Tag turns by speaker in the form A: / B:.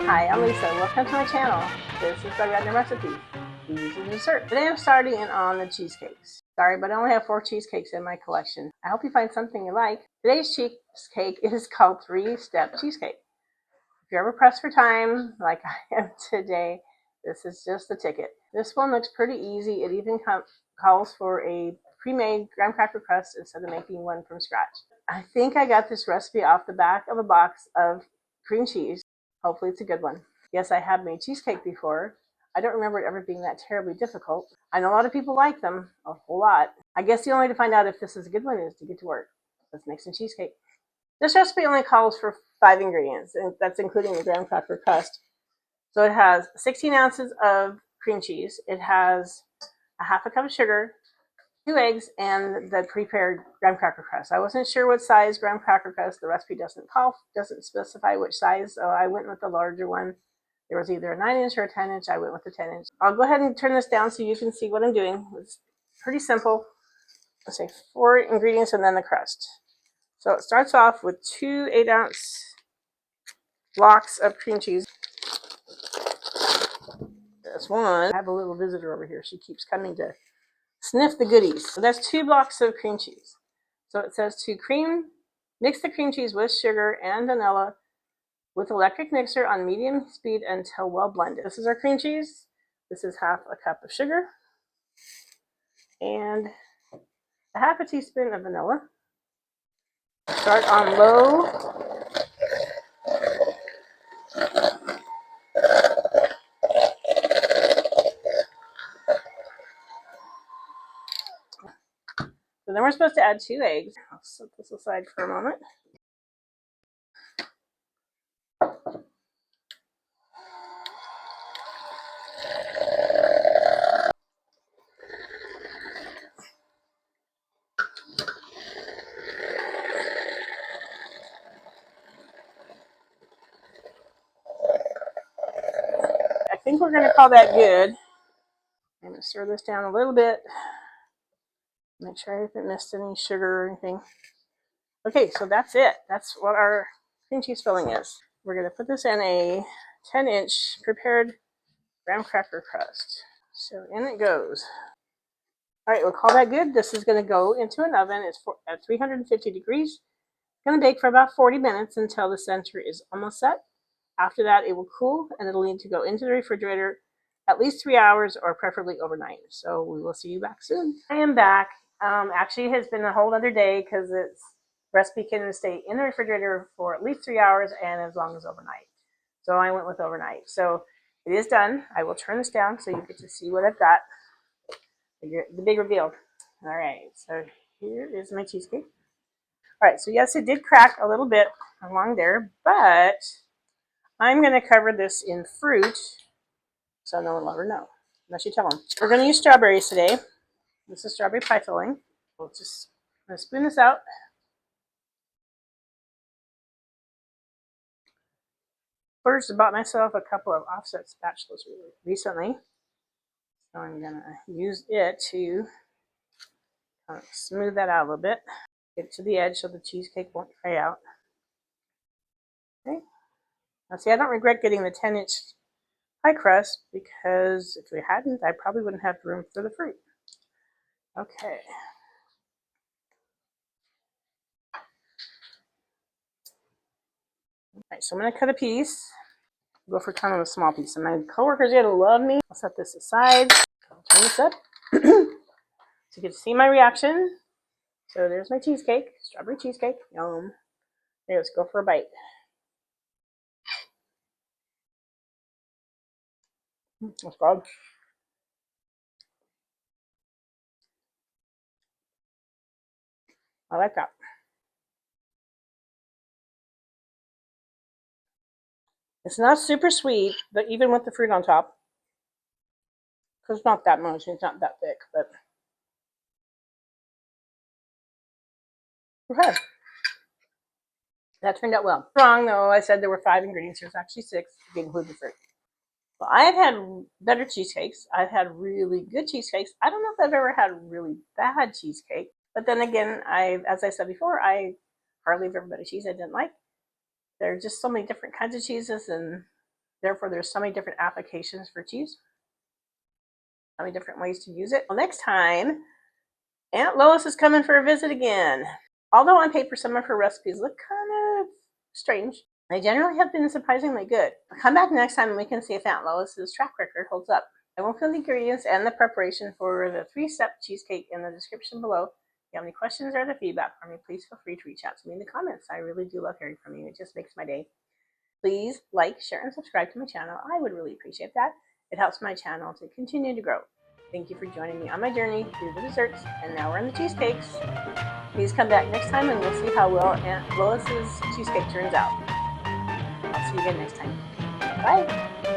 A: Hi, I'm Lisa. Welcome to my channel. This is my random recipe. These are dessert. Today I'm starting in on the cheesecakes. Sorry, but I only have 4 cheesecakes in my collection. I hope you find something you like. Today's cheesecake is called 3-step cheesecake. If you're ever pressed for time, like I am today, this is just the ticket. This one looks pretty easy. It even calls for a pre-made graham cracker crust instead of making one from scratch. I think I got this recipe off the back of a box of cream cheese. Hopefully it's a good one. Yes, I have made cheesecake before. I don't remember it ever being that terribly difficult. I know a lot of people like them, a whole lot. I guess the only way to find out if this is a good one is to get to work. Let's make some cheesecake. This recipe only calls for 5 ingredients, and that's including the graham cracker crust. So it has 16 ounces of cream cheese. It has a half a cup of sugar, 2 eggs, and the prepared graham cracker crust. I wasn't sure what size graham cracker crust. The recipe doesn't specify which size, so I went with the larger one. There was either a 9-inch or a 10-inch. I went with the 10-inch. I'll go ahead and turn this down so you can see what I'm doing. It's pretty simple. Let's say 4 ingredients and then the crust. So it starts off with 2 8-ounce blocks of cream cheese. That's one. I have a little visitor over here. She keeps coming to sniff the goodies. So that's 2 blocks of cream cheese. So it says to mix the cream cheese with sugar and vanilla with electric mixer on medium speed until well blended. This is our cream cheese. This is half a cup of sugar and a half a teaspoon of vanilla. Start on low. So then we're supposed to add 2 eggs. I'll set this aside for a moment. I think we're going to call that good. I'm going to stir this down a little bit. Make sure I haven't missed any sugar or anything. Okay, so that's it. That's what our cream cheese filling is. We're going to put this in a 10-inch prepared graham cracker crust. So in it goes. All right, we'll call that good. This is going to go into an oven. It's at 350 degrees. It's going to bake for about 40 minutes until the center is almost set. After that, it will cool and it'll need to go into the refrigerator at least 3 hours or preferably overnight. So we will see you back soon. I am back. Actually, it has been a whole other day because its recipe can stay in the refrigerator for at least 3 hours and as long as overnight. So I went with overnight. So it is done. I will turn this down so you get to see what I've got. The big reveal. All right, so here is my cheesecake. All right, so yes, it did crack a little bit along there, but I'm going to cover this in fruit so no one will ever know, unless you tell them. We're going to use strawberries today. This is strawberry pie filling. We'll just I'm going to spoon this out. First, I bought myself a couple of offset spatulas recently. So I'm going to use it to smooth that out a little bit. Get it to the edge so the cheesecake won't fray out. Okay. Now see, I don't regret getting the 10-inch pie crust because if we hadn't, I probably wouldn't have room for the fruit. Okay. All right, so I'm going to cut a piece. Go for kind of a small piece. And my coworkers are going to love me. I'll set this aside. I'll turn this up so you can see my reaction. So there's my cheesecake, strawberry cheesecake. Yum. There, let's go for a bite. That's good. I like that. It's not super sweet, but even with the fruit on top, because it's not that much, it's not that thick, but okay. That turned out well. Wrong though, I said there were 5 ingredients. There's actually 6 if you include the fruit. Well, I've had better cheesecakes. I've had really good cheesecakes. I don't know if I've ever had really bad cheesecake. But then again, as I said before, I hardly ever bought a cheese I didn't like. There are just so many different kinds of cheeses, and therefore there's so many different applications for cheese, so many different ways to use it. Well, next time, Aunt Lois is coming for a visit again. Although on paper some of her recipes look kind of strange, they generally have been surprisingly good. Come back next time and we can see if Aunt Lois's track record holds up. I will put the ingredients and the preparation for the 3-step cheesecake in the description below. If you have any questions or other feedback for me, please feel free to reach out to me in the comments. I really do love hearing from you. It just makes my day. Please like, share, and subscribe to my channel. I would really appreciate that. It helps my channel to continue to grow. Thank you for joining me on my journey through the desserts, and now we're in the cheesecakes. Please come back next time and we'll see how well Aunt Lois's cheesecake turns out. I'll see you again next time. Bye!